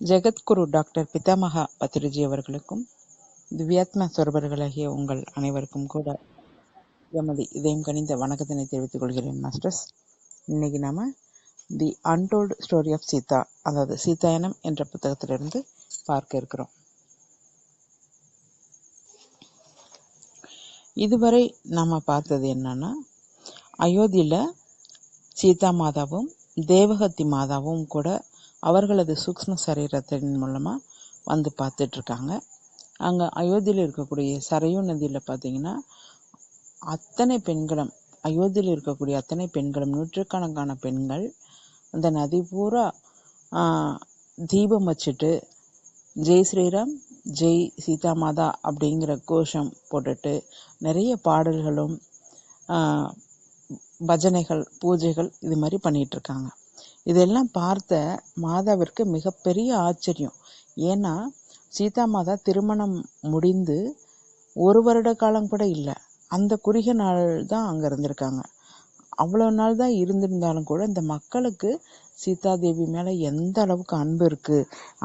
Jagadguru doctor Pitamaha Patriji அவர்களுக்கும் திவ்யாத்மா சொரபர்களாகிய உங்கள் அனைவருக்கும் கூட எமது இதயம் கனிந்த வணக்கத்தினை தெரிவித்துக் கொள்கிறேன் மாஸ்டர்ஸ். இன்னைக்கு நாம the untold story of Sita, அதாவது சீதாயனம் என்ற புத்தகத்திலிருந்து பார்க்க இருக்கிறோம். இதுவரை நாம பார்த்தது என்னன்னா, அயோத்தியில சீதா மாதாவும் தேவகத்தி மாதாவும் கூட அவர்களது சூக்ஷ்ம சரீரத்தின் மூலமா வந்து பார்த்துட்டு இருக்காங்க. அங்க அயோத்தியில் இருக்கக்கூடிய சரையூ நதியில பார்த்தீங்கன்னா அத்தனை பெண்களும், அயோத்தியில் இருக்கக்கூடிய அத்தனை பெண்களும், நூற்றுக்கணக்கான பெண்கள் அந்த நதி பூரா தீபம் வச்சுட்டு ஜெய் ஸ்ரீராம் ஜெய் சீதா மாதா அப்படிங்கிற கோஷம் போட்டுட்டு நிறைய பாடல்களும் பஜனைகள், பூஜைகள் இது மாதிரி பண்ணிட்டு இருக்காங்க. இதெல்லாம் பார்த்த மாதாவிற்கு மிகப்பெரிய ஆச்சரியம். ஏன்னா சீதா மாதா திருமணம் முடிந்து 1 வருட காலம் கூட இல்லை, அந்த குறுகிய நாள் தான் அங்க இருந்திருக்காங்க. அவ்வளோ நாள் தான் இருந்திருந்தாலும் கூட இந்த மக்களுக்கு சீதா தேவி மேல எந்த அளவுக்கு அன்பு இருக்கு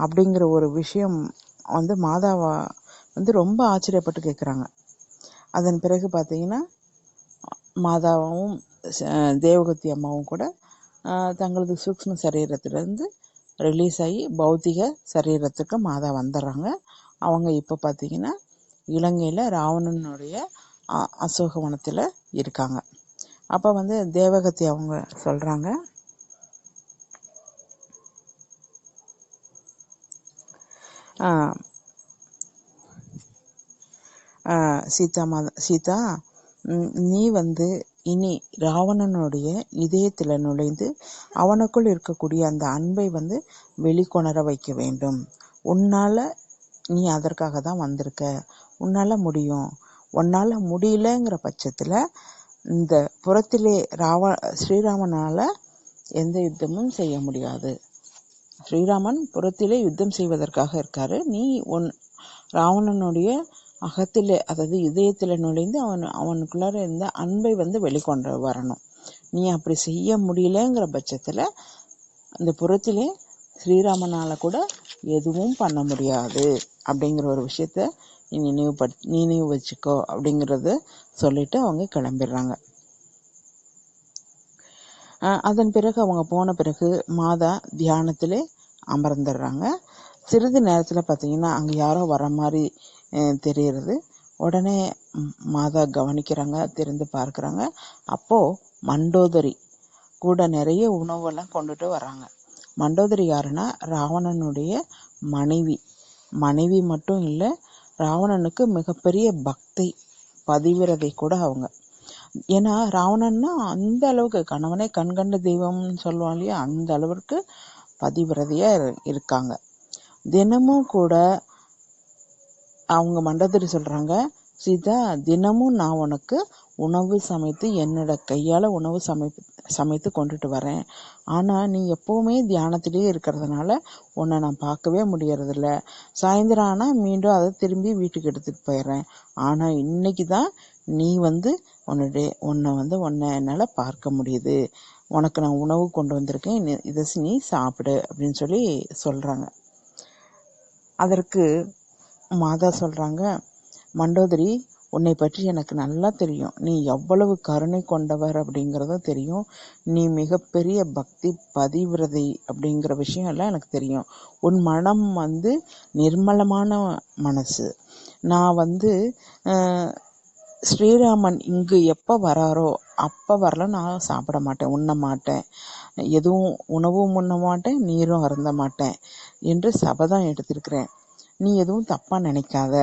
அப்படிங்கிற ஒரு விஷயம் மாதாவா ரொம்ப ஆச்சரியப்பட்டு கேட்குறாங்க. அதன் பிறகு பார்த்தீங்கன்னா மாதாவும் தேவகத்தி அம்மாவும் கூட தங்களது சூக்ஷ்ம சரீரத்திலிருந்து ரிலீஸ் ஆகி பௌத்திக சரீரத்துக்கு மாதா வந்துடுறாங்க. அவங்க இப்போ பார்த்தீங்கன்னா இலங்கையில் ராவணனுடைய அசோகவனத்தில் இருக்காங்க. அப்போ தேவகத்தி அவங்க சொல்கிறாங்க, சீதா நீ இனி ராவணனுடைய இதயத்தில் நுழைந்து அவனுக்குள் இருக்கக்கூடிய அந்த அன்பை வெளிக்கொணர வைக்க வேண்டும். உன்னால நீ அதற்காக தான் வந்திருக்க, உன்னால முடியும். உன்னால முடியலங்கிற பட்சத்துல இந்த புறத்திலே ஸ்ரீராமனால எந்த யுத்தமும் செய்ய முடியாது. ஸ்ரீராமன் புறத்திலே யுத்தம் செய்வதற்காக இருக்காரு. நீ ராவணனுடைய அகத்திலே, அதாவது இதயத்துல நுழைந்து அவனுக்குள்ளார இருந்த அன்பை வெளிக்கொண்டு வரணும். நீ அப்படி செய்ய முடியலங்கிற பட்சத்துல அந்த புறத்திலே ஸ்ரீராமனால கூட எதுவும் பண்ண முடியாது அப்படிங்கிற ஒரு விஷயத்த நீ நினைவு வச்சுக்கோ அப்படிங்கறத சொல்லிட்டு அவங்க கிளம்பிடுறாங்க. அதன் பிறகு அவங்க போன பிறகு மாதா தியானத்திலே அமர்ந்துடுறாங்க. சிறிது நேரத்துல பாத்தீங்கன்னா அங்க யாரோ வர மாதிரி தெரியுறது. உடனே மாதா கவனிக்கிறாங்க, திறந்து பார்க்கறாங்க. அப்போ மண்டோதரி கூட நிறைய உணவெல்லாம் கொண்டுட்டு வர்றாங்க. மண்டோதரி யாருன்னா ராவணனுடைய மனைவி மட்டும் இல்லை, ராவணனுக்கு மிகப்பெரிய பக்தி, பதிவிரதை கூட அவங்க. ஏன்னா ராவணன்னா அந்த அளவுக்கு கணவனே கண்கண்ட தெய்வம்னு சொல்லுவாங்க இல்லையா, அந்த அளவுக்கு பதிவிரதையா இருக்காங்க. தினமும் கூட அவங்க மண்டோதரி சொல்றாங்க, சீதா தினமும் நான் உனக்கு உணவு சமைத்து, என்னோட கையால உணவு சமைத்து கொண்டுட்டு வரேன். ஆனா நீ எப்பவுமே தியானத்திலேயே இருக்கிறதுனால உன்னை நான் பார்க்கவே முடியறதில்ல. சாயந்தரம் ஆனா மீண்டும் அதை திரும்பி வீட்டுக்கு எடுத்துட்டு போயிடுறேன். ஆனா இன்னைக்குதான் நீ உன்னை என்னால பார்க்க முடியுது. உனக்கு நான் உணவு கொண்டு வந்திருக்கேன், இதை நீ சாப்பிடு அப்படின்னு சொல்லி சொல்றாங்க. அதற்கு மாதா சொல்றாங்க, மண்டோதரி உன்னை பற்றி எனக்கு நல்லா தெரியும். நீ எவ்வளவு கருணை கொண்டவர் அப்படிங்கறதும் தெரியும். நீ மிகப்பெரிய பக்தி பதிவிரதை அப்படிங்கிற விஷயம் எல்லாம் எனக்கு தெரியும். உன் மனம் நிர்மலமான மனசு. நான் ஸ்ரீராமன் இங்கு எப்ப வராரோ அப்ப வரல நான் சாப்பிட மாட்டேன், உண்ண மாட்டேன், எதுவும் உணவும் உண்ண மாட்டேன், நீரும் அருந்த மாட்டேன் என்று சபதம் எடுத்திருக்கிறேன். நீ எதுவும் தப்பா நினைக்காத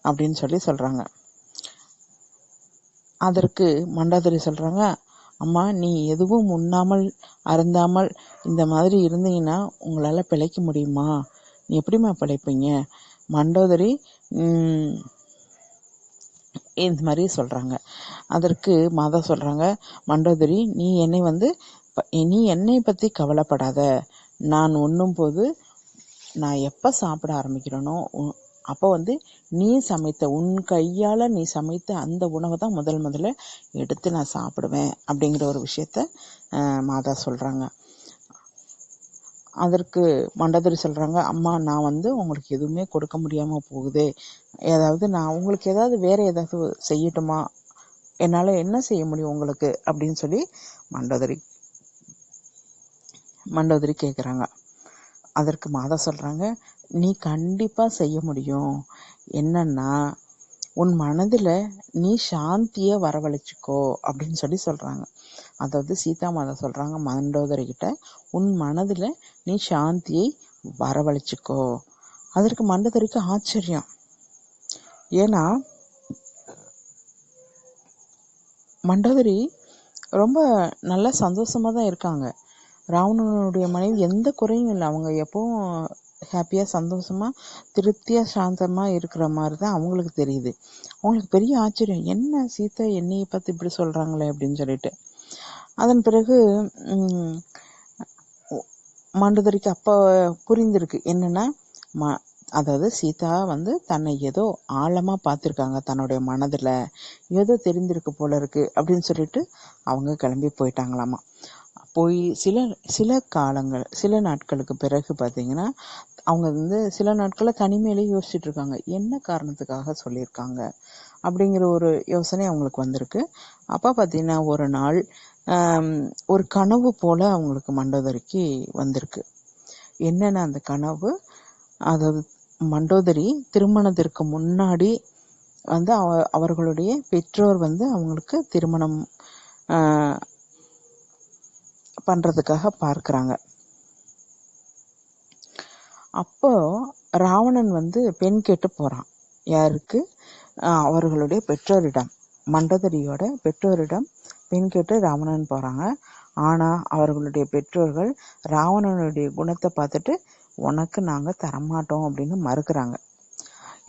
அப்படின்னு சொல்லி சொல்றாங்க. அதற்கு மண்டோதரி சொல்றாங்க, அம்மா நீ எதுவும் உண்ணாமல் அருந்தாமல் இந்த மாதிரி இருந்தீங்கன்னா உங்களால பிழைக்க முடியுமா? நீ எப்படிமா பிழைப்பீங்க? மண்டோதரி இந்த மாதிரி சொல்றாங்க. அதற்கு மாதா சொல்றாங்க, மண்டோதரி நீ என்னை பத்தி கவலைப்படாத. நான் உண்ணும் போது நான் எப்ப சாப்பிட ஆரம்பிக்கிறேனோ அப்போ நீ சமைத்த, உன் கையால நீ சமைத்த அந்த உணவை தான் முதல்ல எடுத்து நான் சாப்பிடுவேன் அப்படிங்கிற ஒரு விஷயத்த மாதா சொல்றாங்க. அதற்கு மண்டோதரி சொல்கிறாங்க, அம்மா நான் வந்து உங்களுக்கு எதுவுமே கொடுக்க முடியாமல் போகுதே, ஏதாவது நான் உங்களுக்கு ஏதாவது வேறு ஏதாவது செய்யட்டுமா, என்னால் என்ன செய்ய முடியும் உங்களுக்கு அப்படின்னு சொல்லி மண்டோதரி கேட்குறாங்க. அதற்கு மாதா சொல்கிறாங்க, நீ கண்டிப்பாக செய்ய முடியும். என்னன்னா உன் மனதில் நீ சாந்தியை வரவழைச்சிக்கோ அப்படின்னு சொல்லி சொல்கிறாங்க. அதாவது சீதா மாதா சொல்கிறாங்க மண்டோதரி கிட்ட, உன் மனதில் நீ சாந்தியை வரவழைச்சிக்கோ. அதற்கு மண்டோதரிக்கு ஆச்சரியம். ஏன்னா மண்டோதரி ரொம்ப நல்ல சந்தோஷமாக தான் இருக்காங்க. ராவணனுடைய மனைவி எந்த குறையும் இல்லை. அவங்க எப்பவும் ஹாப்பியாக சந்தோஷமாக திருப்தியாக சாந்தமாக இருக்கிற மாதிரி தான் அவங்களுக்கு தெரியுது. அவங்களுக்கு பெரிய ஆச்சரியம், என்ன சீதா என்னையை பார்த்து இப்படி சொல்கிறாங்களே அப்படின்னு சொல்லிட்டு. அதன் பிறகு மண்டோதரிக்கு அப்போ புரிந்திருக்கு என்னென்னா, அதாவது சீதா வந்து தன்னை ஏதோ ஆழமாக பார்த்துருக்காங்க, தன்னுடைய மனதில் ஏதோ தெரிந்திருக்கு போல இருக்கு அப்படின்னு சொல்லிட்டு அவங்க கிளம்பி போயிட்டாங்களாமா. போய் சில நாட்களுக்கு பிறகு பார்த்தீங்கன்னா, அவங்க வந்து சில நாட்களில் தனிமையிலே யோசிச்சுட்டு இருக்காங்க, என்ன காரணத்துக்காக சொல்லியிருக்காங்க அப்படிங்கிற ஒரு யோசனை அவங்களுக்கு வந்திருக்கு. அப்போ பார்த்தீங்கன்னா ஒரு நாள் ஒரு கனவு போல அவங்களுக்கு மண்டோதரிக்கு வந்திருக்கு. என்னென்ன அந்த கனவு, அதாவது மண்டோதரி திருமணத்திற்கு முன்னாடி வந்து அவர்களுடைய பெற்றோர் வந்து அவங்களுக்கு திருமணம் பண்ணுறதுக்காக பார்க்குறாங்க. அப்போ ராவணன் வந்து பெண் கேட்டு போகிறான். யாருக்கு? அவர்களுடைய பெற்றோரிடம், மண்டோதரியோட பெற்றோரிடம் பெண் கேட்டு ராவணன் போகிறாங்க. ஆனால் அவர்களுடைய பெற்றோர்கள் ராவணனுடைய குணத்தை பார்த்துட்டு உனக்கு நாங்கள் தரமாட்டோம் அப்படின்னு மறுக்கிறாங்க.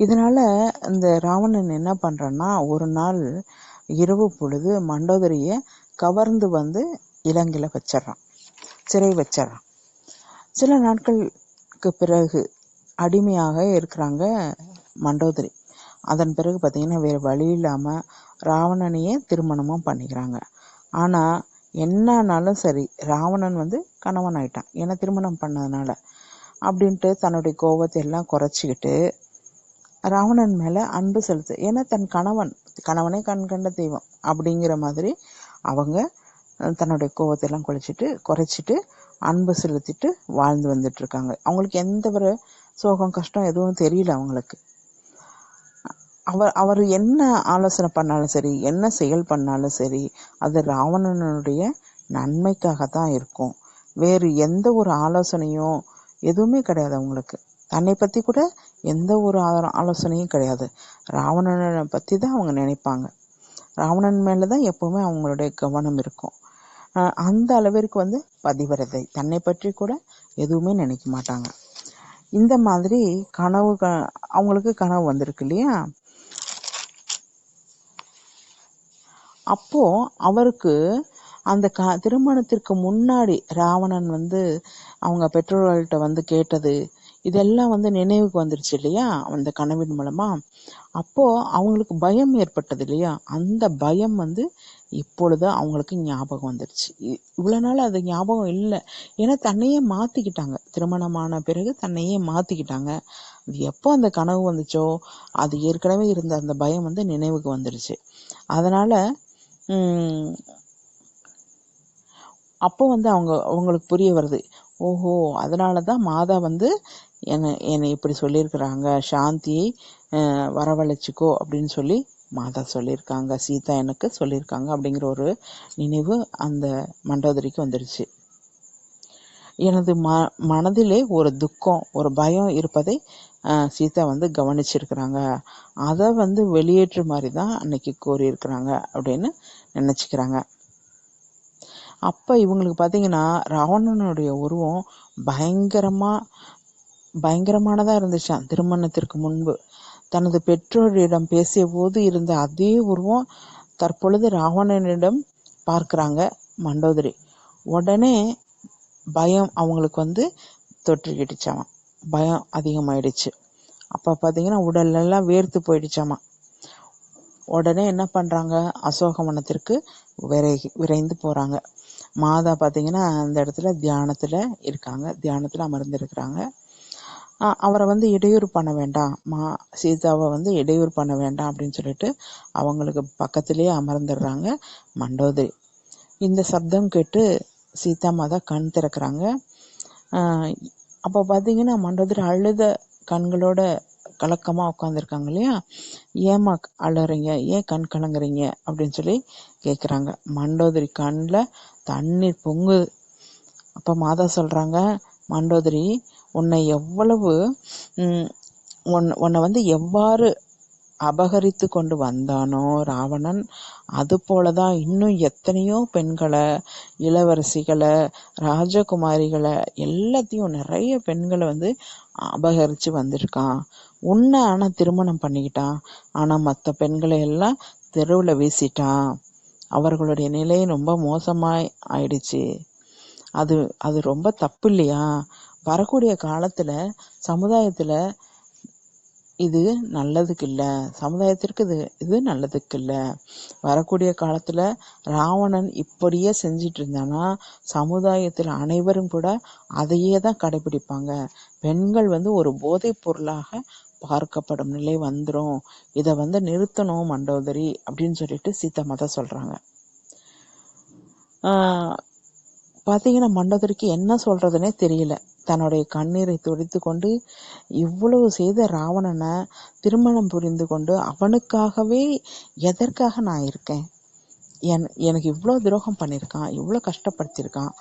இதனால் இந்த ராவணன் என்ன பண்ணுறான்னா, ஒரு நாள் இரவு பொழுது மண்டோதரியை கவர்ந்து வந்து இலங்கையில் வச்சிட்றான், சிறை வச்சிட்றான். சில நாட்களுக்கு பிறகு அடிமையாக இருக்கிறாங்க மண்டோதரி. அதன் பிறகு பார்த்திங்கன்னா வேறு வழி இல்லாமல் ராவணனையே திருமணமும் பண்ணிக்கிறாங்க. ஆனால் என்னானாலும் சரி ராவணன் வந்து கணவன் ஆயிட்டான், ஏன்னா திருமணம் பண்ணதுனால அப்படின்ட்டு தன்னுடைய கோபத்தை எல்லாம் குறைச்சிக்கிட்டு ராவணன் மேலே அன்பு செலுத்து, ஏன்னா தன் கணவனே கண் கண்ட தெய்வம் அப்படிங்கிற மாதிரி அவங்க தன்னுடைய கோபத்தை எல்லாம் குறைச்சிட்டு அன்பு செலுத்திட்டு வாழ்ந்து வந்துட்டு இருக்காங்க. அவங்களுக்கு எந்த ஒரு சோகம் கஷ்டம் எதுவும் தெரியல அவங்களுக்கு. அவர் என்ன ஆலோசனை பண்ணாலும் சரி, என்ன செயல் பண்ணாலும் சரி, அது ராவணனுடைய நன்மைக்காகத்தான் இருக்கும். வேறு எந்த ஒரு ஆலோசனையும் எதுவுமே கிடையாது அவங்களுக்கு. தன்னை பற்றி கூட எந்த ஒரு ஆலோசனையும் கிடையாது. ராவணனை பற்றி தான் அவங்க நினைப்பாங்க. ராவணன் மேலே தான் எப்போவுமே அவங்களுடைய கவனம் இருக்கும். அந்த அளவிற்கு வந்து பதிவிரதை, தன்னை பற்றி கூட எதுவுமே நினைக்க மாட்டாங்க. இந்த மாதிரி அவங்களுக்கு கனவு வந்திருக்கு இல்லையா. அப்போ அவருக்கு அந்த திருமணத்திற்கு முன்னாடி ராவணன் வந்து அவங்க பெற்றோர்கள்ட்ட வந்து கேட்டது இதெல்லாம் வந்து நினைவுக்கு வந்துருச்சு இல்லையா, அந்த கனவின் மூலமா. அப்போ அவங்களுக்கு பயம் ஏற்பட்டது இல்லையா, அந்த பயம் வந்து இப்பொழுது அவங்களுக்கு ஞாபகம் வந்துருச்சு. இவ்வளோ நாள் அது ஞாபகம் இல்லை, ஏன்னா தன்னையே மாற்றிக்கிட்டாங்க. திருமணமான பிறகு தன்னையே மாற்றிக்கிட்டாங்க. அது எப்போ அந்த கனவு வந்துச்சோ அது ஏற்கனவே இருந்த அந்த பயம் வந்து நினைவுக்கு வந்துருச்சு. அதனால் அப்போ வந்து அவங்களுக்கு புரிய வருது, ஓஹோ அதனால தான் மாதா வந்து என்னை இப்படி சொல்லியிருக்கிறாங்க, சாந்தியை வரவழைச்சிக்கோ அப்படின்னு சொல்லி மாதா சொல்லியிருக்காங்க, சீதா எனக்கு சொல்லியிருக்காங்க அப்படிங்கிற ஒரு நினைவு அந்த மண்டோதரிக்கு வந்துருச்சு. எனது மனதிலே ஒரு துக்கம், ஒரு பயம் இருப்பதை சீதா வந்து கவனிச்சிருக்கிறாங்க, அதை வந்து வெளியேற்று மாதிரி தான் அன்னைக்கு கூறியிருக்கிறாங்க அப்படின்னு நினச்சிக்கிறாங்க. அப்போ இவங்களுக்கு பார்த்தீங்கன்னா ராவணனுடைய உருவம் பயங்கரமானதாக இருந்துச்சான். திருமணத்திற்கு முன்பு தனது பெற்றோரிடம் பேசிய போது இருந்த அதே உருவம் தற்பொழுது ராவணனிடம் பார்க்குறாங்க மண்டோதரி. உடனே பயம் அவங்களுக்கு வந்து தொற்றிக்கிட்டுச்சாமா, பயம் அதிகமாயிடுச்சு. அப்போ பார்த்தீங்கன்னா உடலெல்லாம் வேர்த்து போயிடுச்சாமா. உடனே என்ன பண்ணுறாங்க, அசோகவனத்திற்கு விரைந்து போகிறாங்க. மாதா பார்த்தீங்கன்னா அந்த இடத்துல தியானத்தில் இருக்காங்க, தியானத்தில் அமர்ந்திருக்கிறாங்க. அவரை வந்து இடையூறு பண்ண வேண்டாம், சீதாவை வந்து இடையூறு பண்ண வேண்டாம் அப்படின்னு சொல்லிட்டு அவங்களுக்கு பக்கத்திலேயே அமர்ந்துடுறாங்க மண்டோதரி. இந்த சப்தம் கேட்டு சீதா மாதா கண் திறக்கிறாங்க. அப்போ பார்த்தீங்கன்னா மண்டோதரி அழுத கண்களோட கலக்கமாக உட்காந்துருக்காங்க இல்லையா. ஏமா அழுறீங்க, ஏன் கண் கலங்குறீங்க அப்படின்னு சொல்லி கேட்குறாங்க. மண்டோதரி கண்ணில் தண்ணீர் பொங்குது. அப்போ மாதா சொல்கிறாங்க, மண்டோதரி உன்னை எவ்வளவு உன்னை வந்து எவ்வாறு அபகரித்து கொண்டு வந்தானோ ராவணன், அது போலதான் இன்னும் எத்தனையோ பெண்களை, இளவரசிகளை, ராஜகுமாரிகளை, எல்லாத்தையும் நிறைய பெண்களை வந்து அபகரித்து வந்திருக்கான். உன்னை ஆனால் திருமணம் பண்ணிக்கிட்டான், ஆனால் மற்ற பெண்களை எல்லாம் தெருவில் வீசிட்டான். அவர்களுடைய நிலை ரொம்ப மோசமாய் ஆயிடுச்சு. அது அது ரொம்ப தப்பு இல்லையா? வரக்கூடிய காலத்தில் சமுதாயத்தில் இது நல்லதுக்கு இல்லை, சமுதாயத்திற்கு இது நல்லதுக்கு இல்லை. வரக்கூடிய காலத்தில் ராவணன் இப்படியே செஞ்சிட்டு இருந்தானா சமுதாயத்தில் அனைவரும் கூட அதையே தான் கடைபிடிப்பாங்க. பெண்கள் வந்து ஒரு போதைப் பொருளாக பார்க்கப்படும் நிலை வந்துடும். இதை வந்து நிறுத்தணும் மண்டோதரி அப்படின்னு சொல்லிட்டு சீதா மாதா சொல்கிறாங்க. பார்த்தீங்கன்னா மண்டோதரிக்கு என்ன சொல்கிறதுனே தெரியல. தன்னுடைய கண்ணீரை துடைத்து கொண்டு இவ்வளவு செய்த ராவணனை திருமணம் புரிந்து கொண்டு அவனுக்காகவே எதற்காக நான் இருக்கேன், எனக்கு இவ்வளோ துரோகம் பண்ணியிருக்கான், இவ்வளோ கஷ்டப்படுத்தியிருக்கான்,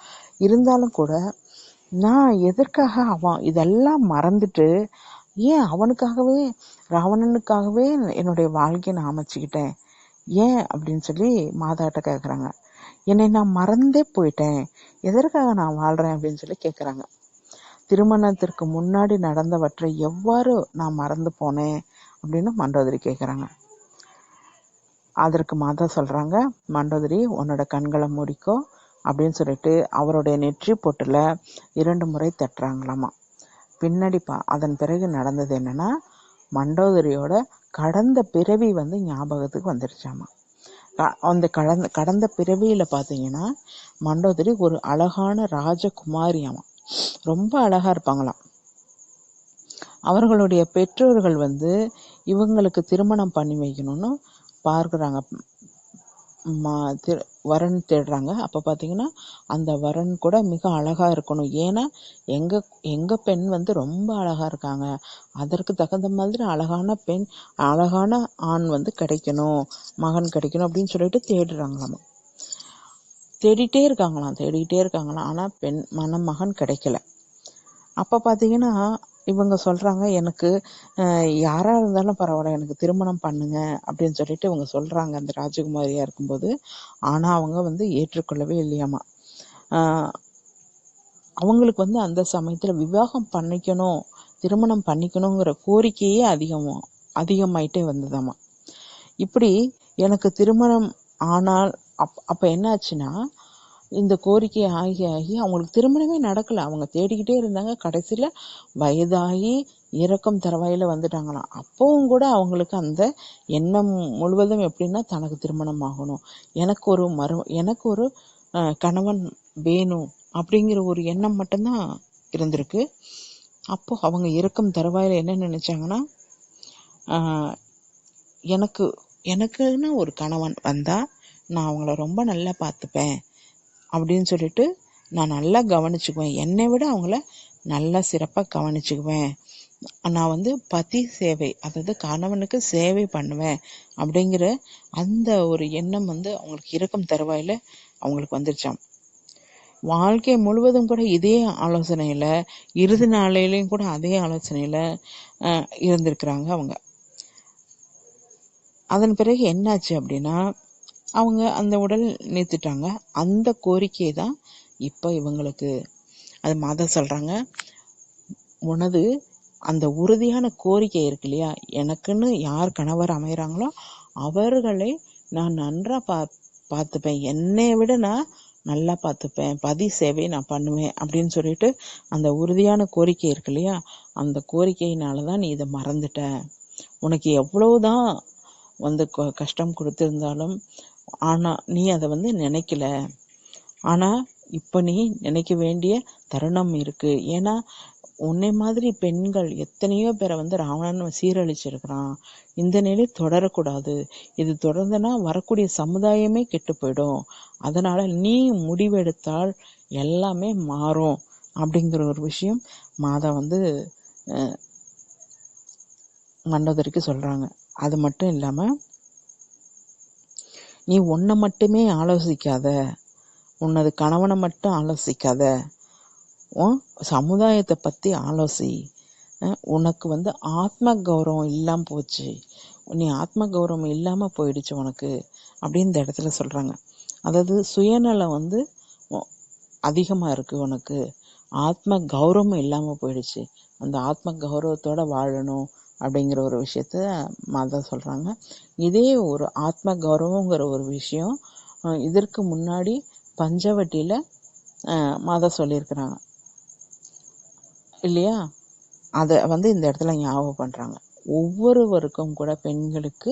இருந்தாலும் கூட நான் எதற்காக அவன் இதெல்லாம் மறந்துட்டு ஏன் அவனுக்காகவே ராவணனுக்காகவே என்னுடைய வாழ்க்கையை நான் அமைச்சுக்கிட்டேன் ஏன் அப்படின்னு சொல்லி மாதாட்ட கேட்குறாங்க. என்னை நான் மறந்தே போயிட்டேன், எதற்காக நான் வாழ்கிறேன் அப்படின்னு சொல்லி கேட்குறாங்க. திருமணத்திற்கு முன்னாடி நடந்தவற்றை எவ்வாறு நான் மறந்து போனேன் அப்படின்னு மண்டோதரி கேட்குறாங்க. அதற்கு மாதா சொல்கிறாங்க, மண்டோதரி உன்னோட கண்களை மூடிக்கோ அப்படின்னு சொல்லிட்டு அவருடைய நெற்றி பொட்டில் 2 முறை தட்டுறாங்களாமா. பின்னாடி அதன் பிறகு நடந்தது என்னன்னா, மண்டோதரியோட கடந்த பிறவி வந்து ஞாபகத்துக்கு வந்துருச்சாமா. அந்த கடந்த பிறவியில் பார்த்தீங்கன்னா மண்டோதரி ஒரு அழகான ராஜகுமாரியாமா, ரொம்ப அழகா இருப்பாங்களாம். அவர்களுடைய பெற்றோர்கள் வந்து இவங்களுக்கு திருமணம் பண்ணி வைக்கணும்னு பார்க்குறாங்க, வரன் தேடுறாங்க. அப்போ பார்த்தீங்கன்னா அந்த வரன் கூட மிக அழகாக இருக்கணும். ஏன்னா எங்கள் பெண் வந்து ரொம்ப அழகாக இருக்காங்க, அதற்கு தகுந்த மாதிரி அழகான ஆண் வந்து கிடைக்கணும், மகன் கிடைக்கணும் அப்படின்னு சொல்லிட்டு தேடுறாங்களாம். தேடிட்டே இருக்காங்களாம். ஆனால் மகன் கிடைக்கல. அப்போ பார்த்தீங்கன்னா இவங்க சொல்கிறாங்க, எனக்கு யாராக இருந்தாலும் பரவாயில்ல, எனக்கு திருமணம் பண்ணுங்க அப்படின்னு சொல்லிட்டு இவங்க சொல்கிறாங்க அந்த ராஜகுமாரியாக இருக்கும்போது. ஆனால் அவங்க வந்து ஏற்றுக்கொள்ளவே இல்லையாமா. அவங்களுக்கு வந்து அந்த சமயத்தில் விவாகம் பண்ணிக்கணும், திருமணம் பண்ணிக்கணுங்கிற கோரிக்கையே அதிகமாயிட்டே வந்ததாமா. இப்படி எனக்கு திருமணம் ஆனால் அப்போ என்ன ஆச்சுன்னா, இந்த கோரிக்கை ஆகி அவங்களுக்கு திருமணமே நடக்கலை. அவங்க தேடிக்கிட்டே இருந்தாங்க. கடைசியில் வயதாகி இறக்கும் தருவாயில் வந்துட்டாங்களாம். அப்பவும் கூட அவங்களுக்கு அந்த எண்ணம் முழுவதும் எப்படின்னா, தனக்கு திருமணம் ஆகணும், எனக்கு ஒரு கணவன் வேணும் அப்படிங்கிற ஒரு எண்ணம் மட்டும்தான் இருந்திருக்கு. அப்போ அவங்க இறக்கும் தருவாயில் என்ன நினைச்சாங்கன்னா, எனக்குன்னு ஒரு கணவன் வந்தால் நான் அவங்கள ரொம்ப நல்லா பார்த்துப்பேன் அப்படின்னு சொல்லிட்டு நான் நல்லா கவனிச்சுக்குவேன், என்னை விட அவங்கள நல்லா சிறப்பாக கவனிச்சுக்குவேன், நான் வந்து பதி சேவை, அதாவது கணவனுக்கு சேவை பண்ணுவேன் அப்படிங்கிற அந்த ஒரு எண்ணம் வந்து அவங்களுக்கு இறக்கும் தருவாயில் அவங்களுக்கு வந்துருச்சாம். வாழ்க்கை முழுவதும் கூட இதே ஆலோசனையில், இறுதி நாளையிலையும் கூட அதே ஆலோசனையில் இருந்திருக்கிறாங்க அவங்க. அதன் பிறகு என்னாச்சு அப்படின்னா, அவங்க அந்த உடல் நீத்துட்டாங்க. அந்த கோரிக்கை தான் இப்போ இவங்களுக்கு, அது மாதா சொல்கிறாங்க, உனது அந்த உறுதியான கோரிக்கை இருக்கு இல்லையா, எனக்குன்னு யார் கணவர் அமைகிறாங்களோ அவர்களை நான் நன்றாக பார்த்துப்பேன், என்னை விட நான் நல்லா பார்த்துப்பேன், பதி சேவை நான் பண்ணுவேன் அப்படின்னு சொல்லிட்டு அந்த உறுதியான கோரிக்கை இருக்கு இல்லையா, அந்த கோரிக்கையினால தான் நீ இதை மறந்துட்ட. உனக்கு எவ்வளவுதான் வந்து கஷ்டம் கொடுத்திருந்தாலும் ஆனால் நீ அதை வந்து நினைக்கல. ஆனால் இப்போ நீ நினைக்க வேண்டிய தருணம் இருக்குது. ஏன்னா உன்னை மாதிரி பெண்கள் எத்தனையோ பேரை ராவணன் சீரழிச்சிருக்கிறான். இந்த நிலை தொடரக்கூடாது. இது தொடர்ந்தனா வரக்கூடிய சமுதாயமே கெட்டு போயிடும். அதனால நீ முடிவெடுத்தால் எல்லாமே மாறும் அப்படிங்கிற ஒரு விஷயம் மாதா மண்டோதரிக்கு சொல்றாங்க. அது மட்டும் இல்லாம நீ உன்னை மட்டுமே ஆலோசிக்காத, உன்னது கணவனை மட்டும் ஆலோசிக்காத, உன் சமுதாயத்தை பத்தி ஆலோசி. உனக்கு ஆத்ம கௌரவம் இல்லாம போச்சு, நீ ஆத்ம கௌரவம் இல்லாம போயிடுச்சு உனக்கு அப்படின்னு இந்த இடத்துல சொல்றாங்க. அதாவது சுயநலம் அதிகமா இருக்கு, உனக்கு ஆத்ம கௌரவம் இல்லாம போயிடுச்சு, அந்த ஆத்ம கௌரவத்தோட வாழணும் அப்படிங்கிற ஒரு விஷயத்த மாதா சொல்றாங்க. இதே ஒரு ஆத்ம கௌரவங்கிற ஒரு விஷயம் இதற்கு முன்னாடி பஞ்சவட்டியில மாதா சொல்லியிருக்கிறாங்க இல்லையா? அதை இந்த இடத்துல ஞாபகம் பண்றாங்க. ஒவ்வொருவருக்கும் கூட பெண்களுக்கு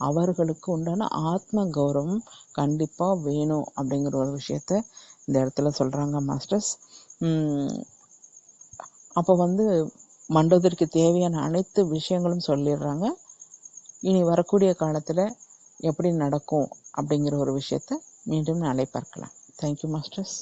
அவர்களுக்கு உண்டான ஆத்ம கௌரவம் கண்டிப்பா வேணும் அப்படிங்கிற ஒரு விஷயத்த இந்த இடத்துல சொல்றாங்க மாஸ்டர்ஸ். அப்போ மண்டோதரிக்கு தேவையான அனைத்து விஷயங்களும் சொல்லிடுறாங்க. இனி வரக்கூடிய காலத்துல எப்படி நடக்கும் அப்படிங்கிற ஒரு விஷயத்த மீண்டும் நாளை பார்க்கலாம். Thank you masters.